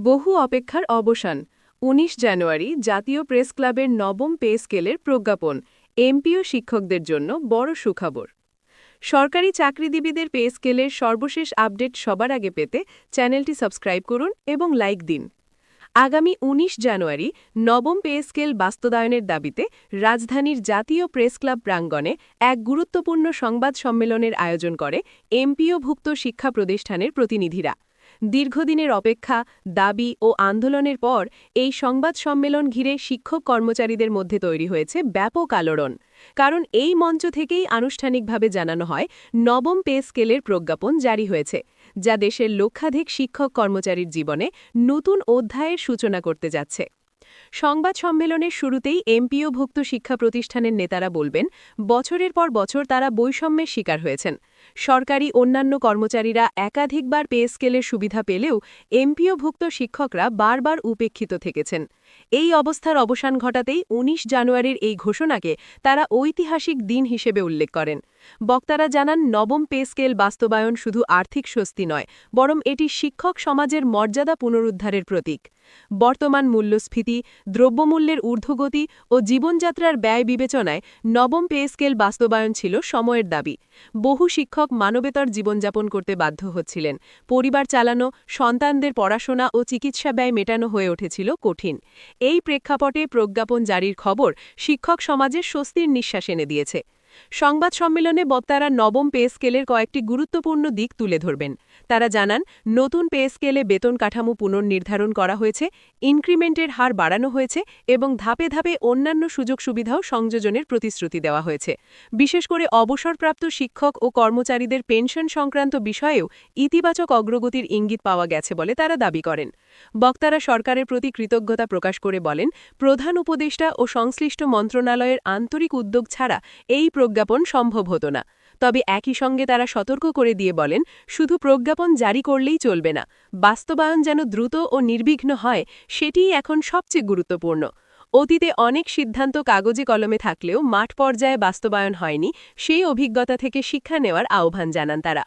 বহু অপেক্ষার অবসান ১৯ জানুয়ারি জাতীয় প্রেস ক্লাবের নবম পে স্কেলের প্রজ্ঞাপন এমপিও শিক্ষকদের জন্য বড় সুখবর। সরকারি চাকরিজীবীদের পে স্কেলের সর্বশেষ আপডেট সবার আগে পেতে চ্যানেলটি সাবস্ক্রাইব করুন এবং লাইক দিন। আগামী ১৯ জানুয়ারি নবম পে স্কেল বাস্তবায়নের দাবিতে রাজধানীর জাতীয় প্রেস ক্লাব প্রাঙ্গণে এক গুরুত্বপূর্ণ সংবাদ সম্মেলনের আয়োজন করে এমপিওভুক্ত শিক্ষা প্রতিষ্ঠানের প্রতিনিধিরা। দীর্ঘদিনের অপেক্ষা, দাবি ও আন্দোলনের পর এই সংবাদ সম্মেলন ঘিরে শিক্ষক কর্মচারীদের মধ্যে তৈরি হয়েছে ব্যাপক আলোড়ন। কারণ এই মঞ্চ থেকেই আনুষ্ঠানিকভাবে জানানো হয় নবম পে স্কেলের প্রজ্ঞাপন জারি হয়েছে, যা দেশের লক্ষাধিক শিক্ষক কর্মচারীর জীবনে নতুন অধ্যায়ের সূচনা করতে যাচ্ছে। সংবাদ সম্মেলনের শুরুতেই এমপিওভুক্ত শিক্ষা প্রতিষ্ঠানের নেতারা বলবেন, বছরের পর বছর তারা বৈষম্যের শিকার হয়েছেন। সরকারি অন্যান্য কর্মচারীরা একাধিকবার পে স্কেলের সুবিধা পেলেও এমপিওভুক্ত শিক্ষকরা বারবার উপেক্ষিত থেকেছেন। এই অবস্থার অবসান ঘটাতেই ১৯ জানুয়ারির এই ঘোষণাকে তারা ঐতিহাসিক দিন হিসেবে উল্লেখ করেন। বক্তারা জানান, নবম পে স্কেল বাস্তবায়ন শুধু আর্থিক স্বস্তি নয়, বরং এটি শিক্ষক সমাজের মর্যাদা পুনরুদ্ধারের প্রতীক। বর্তমান মূল্যস্ফীতি, দ্রব্যমূল্যের ঊর্ধ্বগতি ও জীবনযাত্রার ব্যয় বিবেচনায় নবম পে স্কেল বাস্তবায়ন ছিল সময়ের দাবি। বহু শিক্ষক মানবেতর জীবনযাপন করতে বাধ্য হচ্ছিলেন। পরিবার চালানো, সন্তানদের পড়াশোনা ও চিকিৎসা ব্যয় মেটানো হয়ে উঠেছিল কঠিন। এই প্রেক্ষাপটে প্রজ্ঞাপন জারির খবর শিক্ষক সমাজের স্বস্তির নিঃশ্বাস এনে দিয়েছে। সংবাদ সম্মেলনে বক্তারা নবম পে স্কেলের কয়েকটি গুরুত্বপূর্ণ দিক তুলে ধরবেন। তারা জানান, নতুন পে স্কেলে বেতন কাঠামো পুনর্নির্ধারণ করা হয়েছে, ইনক্রিমেন্টের হার বাড়ানো হয়েছে এবং ধাপে ধাপে অন্যান্য সুযোগ সুবিধাও সংযোজনের প্রতিশ্রুতি দেওয়া হয়েছে। বিশেষ করে অবসরপ্রাপ্ত শিক্ষক ও কর্মচারীদের পেনশন সংক্রান্ত বিষয়েও ইতিবাচক অগ্রগতির ইঙ্গিত পাওয়া গেছে বলে তারা দাবি করেন। বক্তারা সরকারের প্রতি কৃতজ্ঞতা প্রকাশ করে বলেন, প্রধান উপদেষ্টা ও সংশ্লিষ্ট মন্ত্রণালয়ের আন্তরিক উদ্যোগ ছাড়া এই প্রজ্ঞাপন সম্ভব হতো না। তবে একই সঙ্গে তারা সতর্ক করে দিয়ে বলেন, শুধু প্রজ্ঞাপন জারি করলেই চলবে না, বাস্তবায়ন যেন দ্রুত ও নির্বিঘ্ন হয় সেটিই এখন সবচেয়ে গুরুত্বপূর্ণ। অতীতে অনেক সিদ্ধান্ত কাগজে কলমে থাকলেও মাঠ পর্যায়ে বাস্তবায়ন হয়নি, সেই অভিজ্ঞতা থেকে শিক্ষা নেওয়ার আহ্বান জানান তারা।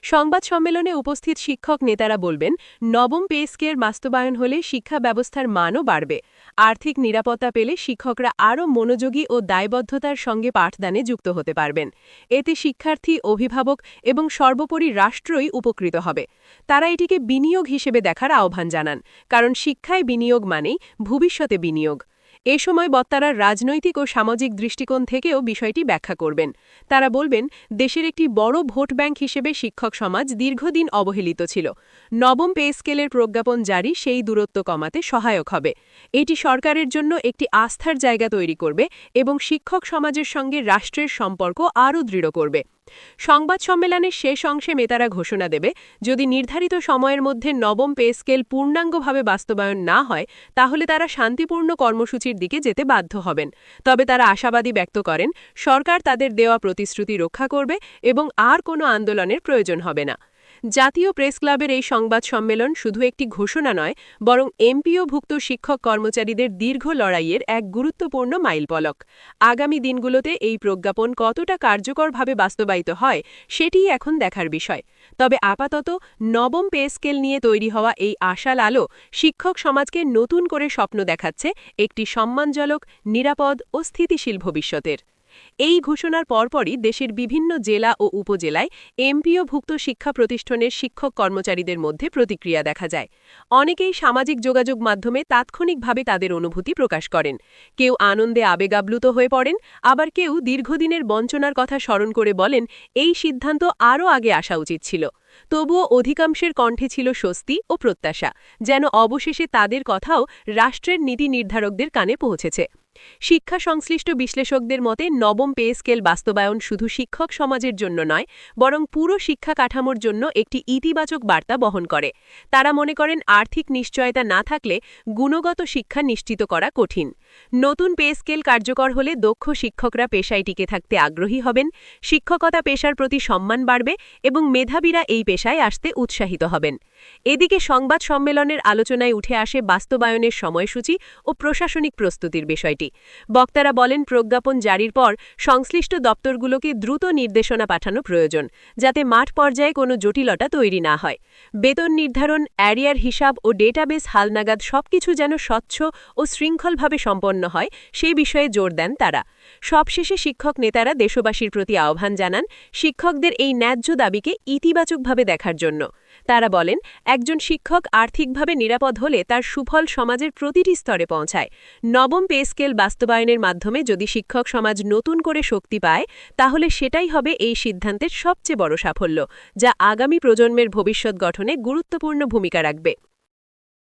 সংবাদ সম্মেলনে উপস্থিত শিক্ষক নেতারা বলবেন, নবম পে স্কেল বাস্তবায়ন হলে শিক্ষা ব্যবস্থার মানও বাড়বে। আর্থিক নিরাপত্তা পেলে শিক্ষকরা আরও মনোযোগী ও দায়বদ্ধতার সঙ্গে পাঠদানে যুক্ত হতে পারবেন। এতে শিক্ষার্থী, অভিভাবক এবং সর্বোপরি রাষ্ট্রই উপকৃত হবে। তারা এটিকে বিনিয়োগ হিসেবে দেখার আহ্বান জানান, কারণ শিক্ষায় বিনিয়োগ মানেই ভবিষ্যতে বিনিয়োগ। এ সময় বক্তারা রাজনৈতিক ও সামাজিক দৃষ্টিকোণ থেকেও বিষয়টি ব্যাখ্যা করবেন। তারা বলবেন, দেশের একটি বড় ভোট ব্যাংক হিসেবে শিক্ষক সমাজ দীর্ঘদিন অবহেলিত ছিল। নবম পে স্কেলের প্রজ্ঞাপন জারি সেই দূরত্ব কমাতে সহায়ক হবে। এটি সরকারের জন্য একটি আস্থার জায়গা তৈরি করবে এবং শিক্ষক সমাজের সঙ্গে রাষ্ট্রের সম্পর্ক আরও দৃঢ় করবে। সংবাদ সম্মেলনের শেষ অংশে নেতারা ঘোষণা দেবে, যদি নির্ধারিত সময়ের মধ্যে নবম পে স্কেল পূর্ণাঙ্গভাবে বাস্তবায়ন না হয়, তাহলে তারা শান্তিপূর্ণ কর্মসূচির দিকে যেতে বাধ্য হবেন। তবে তারা আশাবাদী ব্যক্ত করেন, সরকার তাদের দেওয়া প্রতিশ্রুতি রক্ষা করবে এবং আর কোনো আন্দোলনের প্রয়োজন হবে না। জাতীয় প্রেস ক্লাবের এই সংবাদ সম্মেলন শুধু একটি ঘোষণা নয়, বরং এমপিওভুক্ত শিক্ষক কর্মচারীদের দীর্ঘ লড়াইয়ের এক গুরুত্বপূর্ণ মাইলফলক। আগামী দিনগুলোতে এই প্রজ্ঞাপন কতটা কার্যকরভাবে বাস্তবায়িত হয় সেটিই এখন দেখার বিষয়। তবে আপাতত নবম পে স্কেল নিয়ে তৈরি হওয়া এই আশাল আলো শিক্ষক সমাজকে নতুন করে স্বপ্ন দেখাচ্ছে একটি সম্মানজনক, নিরাপদ ও স্থিতিশীল ভবিষ্যতের। এই ঘোষণার পরপরই দেশের বিভিন্ন জেলা ও উপজেলায় এমপিওভুক্ত শিক্ষা প্রতিষ্ঠানের শিক্ষক কর্মচারীদের মধ্যে প্রতিক্রিয়া দেখা যায়। অনেকেই সামাজিক যোগাযোগ মাধ্যমে তাৎক্ষণিকভাবে তাদের অনুভূতি প্রকাশ করেন। কেউ আনন্দে আবেগাপ্লুত হয়ে পড়েন, আবার কেউ দীর্ঘদিনের বঞ্চনার কথা স্মরণ করে বলেন, এই সিদ্ধান্ত আরও আগে আসা উচিত ছিল। তবুও অধিকাংশের কণ্ঠে ছিল স্বস্তি ও প্রত্যাশা, যেন অবশেষে তাদের কথাও রাষ্ট্রের নীতি নির্ধারকদের কানে পৌঁছেছে। শিক্ষা সংশ্লিষ্ট বিশ্লেষকদের মতে নবম পে স্কেল বাস্তবায়ন শুধু শিক্ষক সমাজের জন্য নয়, বরং পুরো শিক্ষা কাঠামোর জন্য একটি ইতিবাচক বার্তা বহন করে। তারা মনে করেন, আর্থিক নিশ্চয়তা না থাকলে গুণগত শিক্ষা নিশ্চিত করা কঠিন। নতুন পে স্কেল কার্যকর হলে দক্ষ শিক্ষকরা পেশায় টিকে থাকতে আগ্রহী হবেন, শিক্ষকতা পেশার প্রতি সম্মান বাড়বে এবং মেধাবীরা এই পেশায় আসতে উৎসাহিত হবেন। এদিকে সংবাদ সম্মেলনের আলোচনায় উঠে আসে বাস্তবায়নের সময়সূচি ও প্রশাসনিক প্রস্তুতির বিষয়টি। বক্তারা বলেন, প্রজ্ঞাপন জারির পর সংশ্লিষ্ট দপ্তরগুলোকে দ্রুত নির্দেশনা পাঠানো প্রয়োজন, যাতে মাঠ পর্যায়ে কোনো জটিলতা তৈরি না হয়। বেতন নির্ধারণ, অ্যারিয়ার হিসাব ও ডেটাবেস হালনাগাদ সবকিছু যেন স্বচ্ছ ও শৃঙ্খলভাবে সম্পন্ন হয় সেই বিষয়ে জোর দেন তারা। সবশেষে শিক্ষক নেতারা দেশবাসীর প্রতি আহ্বান জানান শিক্ষকদের এই ন্যায্য দাবিকে ইতিবাচকভাবে দেখার জন্য। তারা বলেন, একজন শিক্ষক আর্থিকভাবে নিরাপদ হলে তার সুফল সমাজের প্রতিটি স্তরে পৌঁছায়। নবম পে স্কেল বাস্তবায়নের মাধ্যমে যদি শিক্ষক সমাজ নতুন করে শক্তি পায়, তাহলে সেটাই হবে এই সিদ্ধান্তের সবচেয়ে বড় সাফল্য, যা আগামী প্রজন্মের ভবিষ্যৎ গঠনে গুরুত্বপূর্ণ ভূমিকা রাখবে।